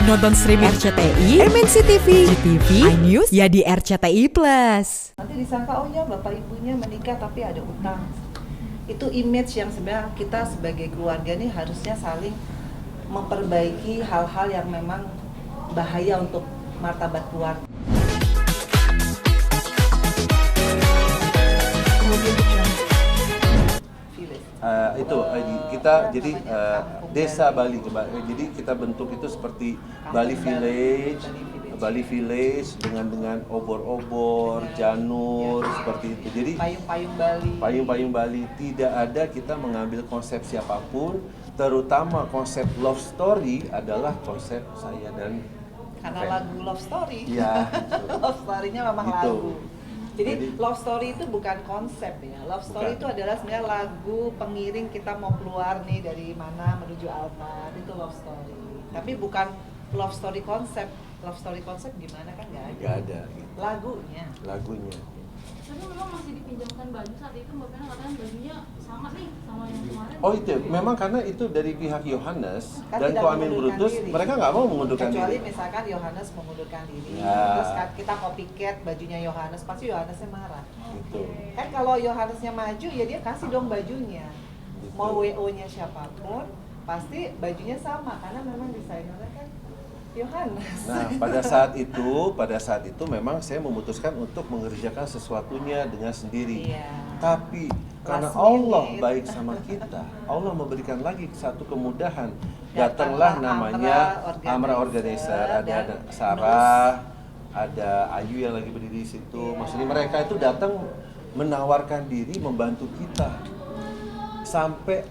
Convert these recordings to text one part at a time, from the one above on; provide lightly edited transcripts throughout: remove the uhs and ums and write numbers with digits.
Nonton streaming RCTI, MNC TV, GTV, iNews, ya di RCTI Plus. Nanti disangka, oh ya bapak ibunya menikah tapi ada utang. Itu image yang sebenarnya kita sebagai keluarga nih harusnya saling memperbaiki hal-hal yang memang bahaya untuk martabat keluarga. Kita jadi desa Bali, jadi kita bentuk itu seperti Bali Village dengan obor-obor, janur seperti itu. Jadi payung-payung Bali tidak ada kita mengambil konsep siapapun, terutama konsep love story adalah konsep saya dan karena lagu love story. Iya. Love story-nya memang gitu. lagu. Jadi love story itu bukan konsep ya. Love story itu adalah sebenarnya lagu pengiring kita mau keluar nih dari mana menuju Alphard, itu love story. Tapi bukan love story konsep. Love story konsep gimana kan nggak ada. Nggak ada. Lagunya. Tapi memang masih dipinjamkan baju saat itu, Mbak Pena katanya bajunya sama nih sama yang kemarin. Oh itu, memang karena itu dari pihak Yohanes Kan dan tidak Koamin mengundurkan Brutus, diri. mereka nggak mau mengundurkan Kecuali diri. misalkan Yohanes mengundurkan diri, Ya. terus kita copycat bajunya Yohanes, pasti Yohanesnya marah. Gitu. Kan kalau Yohanesnya maju ya dia kasih dong bajunya. Gitu. Mau WO-nya siapapun, pasti bajunya sama karena memang desainernya kan Yohanes. Nah, pada saat itu memang saya memutuskan untuk mengerjakan sesuatunya dengan sendiri. Iya. Tapi karena Last Allah minute. baik sama kita, Allah memberikan lagi satu kemudahan. Datanglah Datanglah namanya Amra Amra Organizer, dan ada Sarah, ada Ayu yang lagi berdiri di situ. Iya. Maksudnya mereka itu datang menawarkan diri membantu kita. Sampai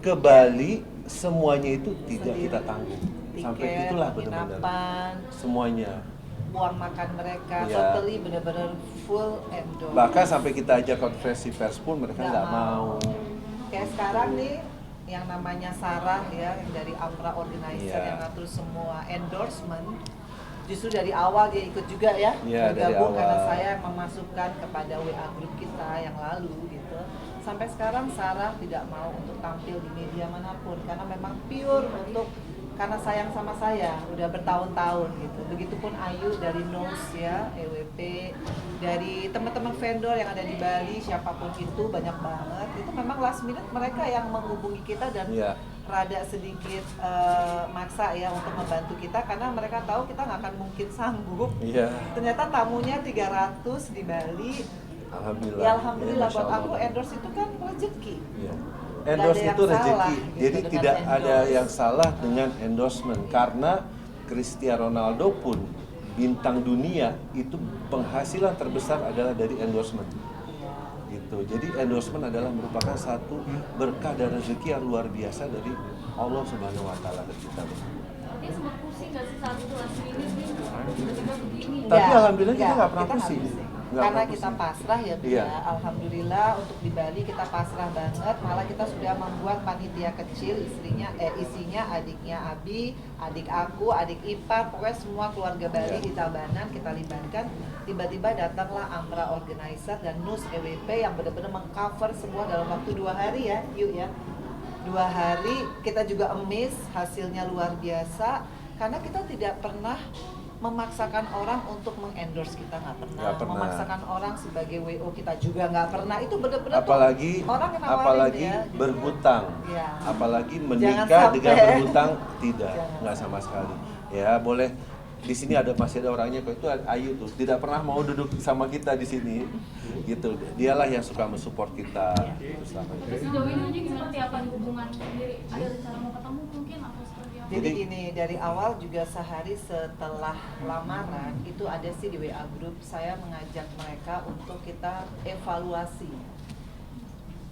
ke Bali semuanya itu tidak Sendiri. kita tanggung. Sampai Tiket, itulah benar-benar penginapan, semuanya. uang makan mereka, Iya. totally benar-benar full endorse. Bahkan sampai kita ajak konferensi pers pun mereka nggak mau. Kayak sekarang nih yang namanya Sarah ya, yang dari Amra Organizer Iya. yang ngatur semua endorsement, justru dari awal dia ikut juga ya, Iya, dari bergabung karena awal. saya yang memasukkan kepada WA grup kita yang lalu gitu. Sampai sekarang Sarah tidak mau untuk tampil di media manapun karena memang pure untuk karena sayang sama saya udah bertahun-tahun gitu. Begitupun Ayu dari Nose ya, EWP, dari teman-teman vendor yang ada di Bali, siapapun itu banyak banget. Itu memang last minute mereka yang menghubungi kita dan Iya. rada sedikit maksa ya untuk membantu kita karena mereka tahu kita nggak akan mungkin sanggup. Iya. Ternyata tamunya 300 di Bali. Alhamdulillah. Ya alhamdulillah Masya buat Allah. aku endorse itu kan rezeki. Iya. Nggak Endorse ada itu yang salah rezeki. gitu Jadi dengan tidak ada endorse. yang salah dengan endorsement karena Cristiano Ronaldo pun bintang dunia itu penghasilan terbesar adalah dari endorsement. Gitu. Jadi endorsement adalah merupakan satu berkah dan rezeki yang luar biasa dari Allah Subhanahu wa taala ke kita. Dia sempat pusing nggak sih saat itu last minute nih? Tiba-tiba begini. Tapi Ya, alhamdulillah kita nggak pernah kita nggak pusing. Nggak Karena pernah kita pusing. pasrah ya Bu Iya. ya. Alhamdulillah untuk di Bali kita pasrah banget. Malah kita sudah membuat panitia kecil isinya adiknya Abi, adik aku, adik ipar, pokoknya semua keluarga Bali Iya. di Tabanan kita libatkan. Tiba-tiba datanglah Amra Organizer dan Nus EWP yang benar-benar mengcover semua dalam waktu 2 hari ya, yuk ya. 2 hari kita juga amazed, hasilnya luar biasa karena kita tidak pernah memaksakan orang untuk mengendorse kita, nggak pernah. Nggak pernah. Memaksakan orang sebagai WO kita juga nggak pernah. Itu benar-benar tuh Apalagi orang yang nawarin apalagi ya, gitu. berhutang. Iya. Apalagi Jangan menikah sampai. dengan berhutang tidak, Jangan nggak sama sekali. Ya, boleh di sini masih ada orangnya kok itu Ayu tuh tidak pernah mau duduk sama kita di sini gitu. Dialah yang suka mensupport kita gitu selama ini. Sejauh ini aja seperti apa hubungan sendiri? Ada rencana mau ketemu mungkin atau seperti apa? Jadi gini, dari awal juga sehari setelah lamaran itu ada sih di WA group saya mengajak mereka untuk kita evaluasi.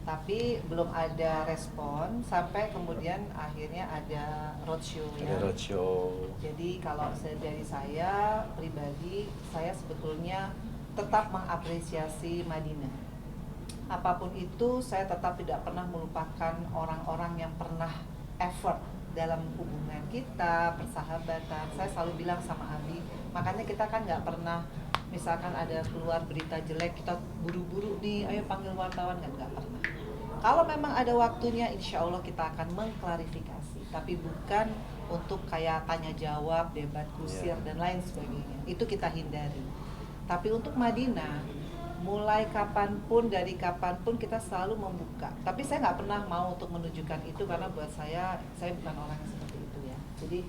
Tapi belum ada respon sampai kemudian akhirnya ada roadshow ya. Ada roadshow. Jadi kalau dari saya pribadi, saya sebetulnya tetap mengapresiasi Madinah. Apapun itu, saya tetap tidak pernah melupakan orang-orang yang pernah effort dalam hubungan kita, persahabatan. Saya selalu bilang sama Abi, makanya kita kan nggak pernah, misalkan ada keluar berita jelek, kita buru-buru nih, ayo panggil wartawan, kan nggak pernah. Kalau memang ada waktunya, insya Allah kita akan mengklarifikasi, tapi bukan untuk kayak tanya jawab, debat kusir dan lain sebagainya. Itu kita hindari. Tapi untuk Madinah, mulai kapanpun, dari kapanpun kita selalu membuka. Tapi saya nggak pernah mau untuk menunjukkan itu karena buat saya bukan orang yang seperti itu ya. Jadi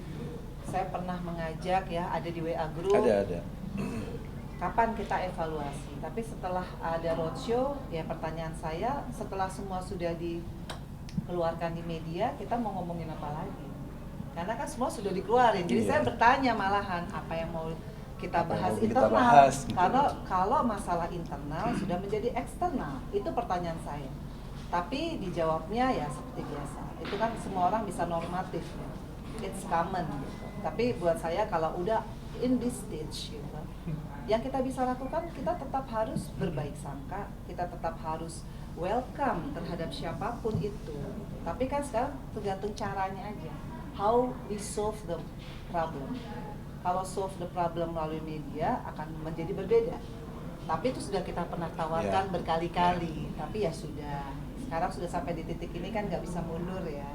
saya pernah mengajak ya, ada di WA group. Ada. Kapan kita evaluasi? Tapi setelah ada roadshow, ya pertanyaan saya, setelah semua sudah dikeluarkan di media, kita mau ngomongin apa lagi? Karena kan semua sudah dikeluarin. Jadi saya bertanya malahan apa yang mau kita bahas internal. Gitu. Karena kalau masalah internal sudah menjadi eksternal, itu pertanyaan saya. Tapi dijawabnya ya seperti biasa. Itu kan semua orang bisa normatif ya. It's common gitu. Tapi buat saya kalau udah in this stage gitu, yang kita bisa lakukan, kita tetap harus berbaik sangka, kita tetap harus welcome terhadap siapapun itu. Tapi kan sekarang tergantung caranya aja. How we solve the problem. Kalau solve the problem melalui media akan menjadi berbeda. Tapi itu sudah kita pernah tawarkan berkali-kali. Tapi ya sudah. Sekarang sudah sampai di titik ini kan nggak bisa mundur ya.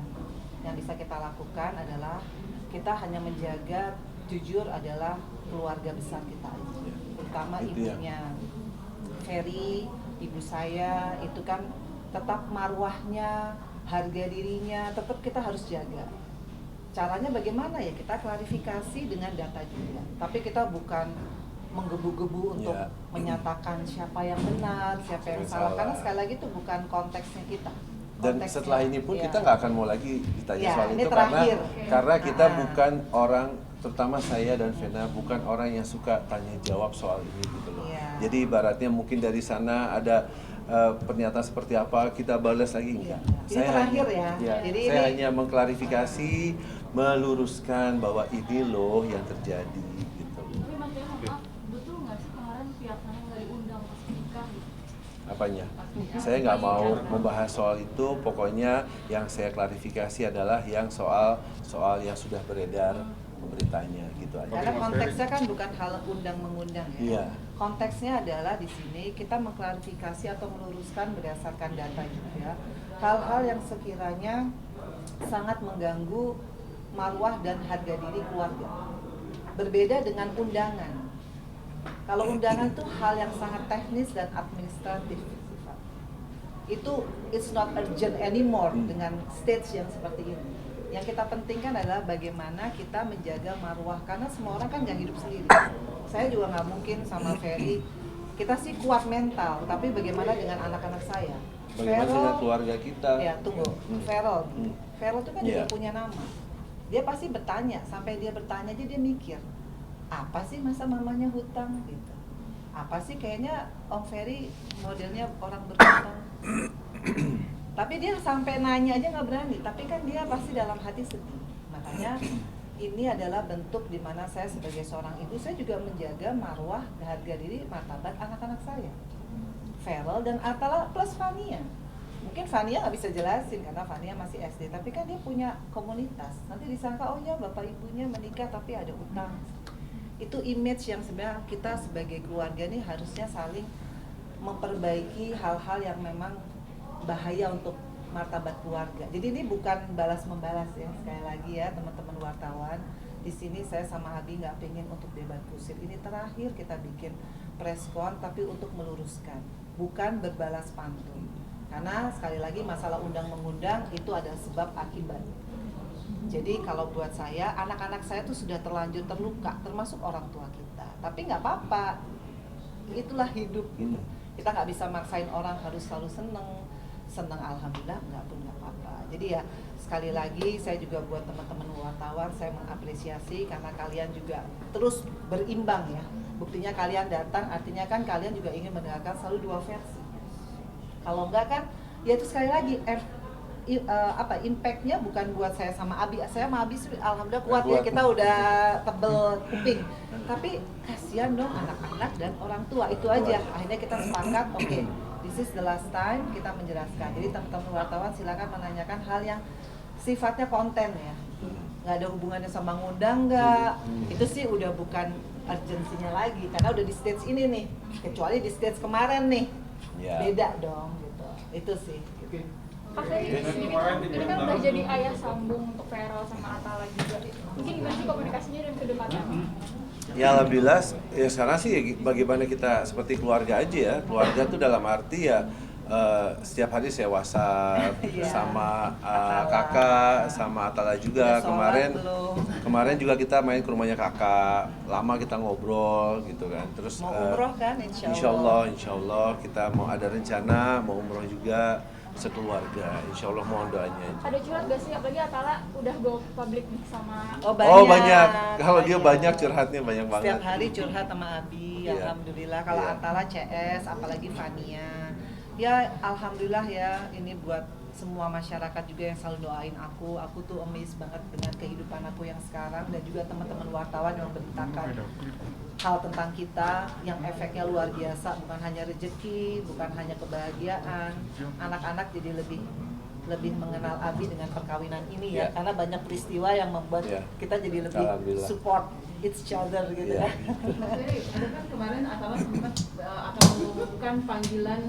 Yang bisa kita lakukan adalah kita hanya menjaga, jujur adalah keluarga besar kita aja. Terutama ibunya Ferry, ibu saya itu kan tetap marwahnya, harga dirinya tetap kita harus jaga. Caranya bagaimana ya, kita klarifikasi dengan data juga. Tapi kita bukan menggebu-gebu untuk menyatakan siapa yang benar, siapa yang salah. Karena sekali lagi itu bukan konteksnya kita. Dan setelah ini pun kita nggak akan mau lagi ditanya soal itu karena kita bukan orang, terutama saya dan Vena bukan orang yang suka tanya jawab soal ini gitu loh. Jadi ibaratnya mungkin dari sana ada pernyataan seperti apa kita balas lagi enggak. Saya hanya mengklarifikasi, meluruskan bahwa ini loh yang terjadi gitu. Tapi Mas Vena, maaf, betul nggak sih kemarin pihak sana nggak diundang pas nikah? Apanya? Saya nggak mau membahas soal itu. Pokoknya yang saya klarifikasi adalah yang soal yang sudah beredar pemberitanya gitu aja. Karena konteksnya kan bukan hal undang-mengundang ya. Iya. Konteksnya adalah di sini kita mengklarifikasi atau meluruskan berdasarkan data juga hal-hal yang sekiranya sangat mengganggu marwah dan harga diri keluarga. Berbeda dengan undangan. Kalau undangan itu hal yang sangat teknis dan administratif. Itu it's not urgent anymore dengan stage yang seperti ini. Yang kita pentingkan adalah bagaimana kita menjaga marwah, karena semua orang kan nggak hidup sendiri. Saya juga nggak mungkin sama Ferry, kita sih kuat mental, tapi bagaimana dengan anak-anak saya? Bagaimana dengan keluarga kita? Ya tunggu, Feral itu kan juga punya nama. Dia pasti bertanya, sampai dia bertanya aja dia mikir, apa sih masa mamanya hutang gitu? Apa sih kayaknya Om Ferry modelnya orang berhutang? Tapi dia sampai nanya aja nggak berani, tapi kan dia pasti dalam hati sedih. Makanya ini adalah bentuk di mana saya sebagai seorang ibu, saya juga menjaga marwah, harga diri, martabat anak-anak saya. Feral dan Atala plus Fania. Mungkin Fania nggak bisa jelasin karena Fania masih SD, tapi kan dia punya komunitas. Nanti disangka, oh ya bapak ibunya menikah tapi ada utang. Itu image yang sebenarnya kita sebagai keluarga nih harusnya saling memperbaiki hal-hal yang memang bahaya untuk martabat keluarga. Jadi ini bukan balas-membalas ya, sekali lagi ya teman-teman wartawan. Di sini saya sama Abi nggak pengen untuk debat kusir. Ini terakhir kita bikin preskon tapi untuk meluruskan, bukan berbalas pantun. Karena sekali lagi masalah undang-mengundang itu ada sebab akibat. Jadi kalau buat saya, anak-anak saya tuh sudah terlanjur terluka, termasuk orang tua kita. Tapi nggak apa-apa, itulah hidup gitu. Kita nggak bisa maksain orang harus selalu seneng alhamdulillah, nggak apa-apa. Jadi ya sekali lagi saya juga buat teman-teman wartawan, saya mengapresiasi karena kalian juga terus berimbang ya. Buktinya kalian datang, artinya kan kalian juga ingin mendengarkan selalu dua versi. Kalau enggak kan, ya itu sekali lagi impactnya bukan buat saya sama Abi. Saya sama Abi alhamdulillah kuat ya, kita udah tebel kuping. Tapi kasihan dong anak-anak dan orang tua, itu aja. Akhirnya kita sepakat, oke, this is the last time kita menjelaskan. Jadi teman-teman wartawan silakan menanyakan hal yang sifatnya konten ya, nggak ada hubungannya sama ngundang nggak. Itu sih udah bukan urgensinya lagi karena udah di stage ini nih. Kecuali di stage kemarin nih, beda dong gitu. Itu sih. Oke. Kak Ferry sedikit, ini kan udah jadi ayah sambung untuk Feral sama Atala juga. Mungkin gimana sih komunikasinya dan kedekatan? Ya alhamdulillah, ya sekarang sih bagaimana kita seperti keluarga aja ya. Keluarga tuh dalam arti ya setiap hari saya WhatsApp Iya. sama Atala. kakak, sama Atala juga. Udah sholat Kemarin juga kita main ke rumahnya kakak. Lama kita ngobrol gitu kan. Terus Mau umroh kan, insya Allah. Insya Allah kita mau ada rencana mau umroh juga sekeluarga. Insya Allah mohon doanya. Ada curhat gak sih? Apalagi Atala udah go public nih sama... Oh Banyak. Kalau dia banyak curhatnya banyak banget. Setiap hari curhat sama Abi, Iya. alhamdulillah. Kalau Iya. Atala CS, apalagi Fania. Ya alhamdulillah ya, ini buat semua masyarakat juga yang selalu doain aku. Aku tuh amazed banget dengan kehidupan aku yang sekarang, dan juga teman-teman wartawan yang memberitakan hal tentang kita yang efeknya luar biasa, bukan hanya rezeki, bukan hanya kebahagiaan. Anak-anak jadi lebih mengenal Abi dengan perkawinan ini ya, Iya. karena banyak peristiwa yang membuat Iya. kita jadi lebih Alhamdulillah. support each other gitu Iya. ya. Ferry, ada kan kemarin Atala sempat akan mengumumkan panggilan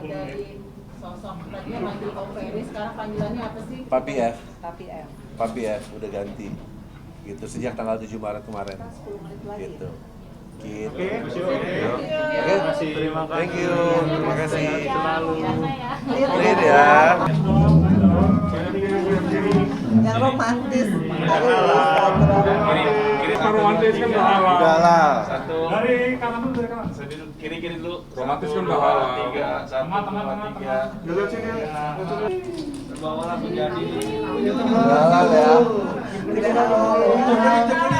dari sosok tadinya manggil Om Ferry, sekarang panggilannya apa sih? Papi F. Tapi Papi F udah ganti. Gitu sejak tanggal 7 Maret kemarin. 10 menit lagi. Gitu. Gitu. Oke, Terima kasih. Thank you. Terima kasih. Selalu. Ya. Clear ya. Yang romantis ada di Instagram. romantis kan pahala. Udah lah. Dari kanan dulu, dari kanan. Kiri dulu. Romantis kan pahala. Tiga, satu, Tengah, dua, tengah, tiga. Dulu sini ya. Terbawa langsung jadi. Udah lah ya. Tidak ada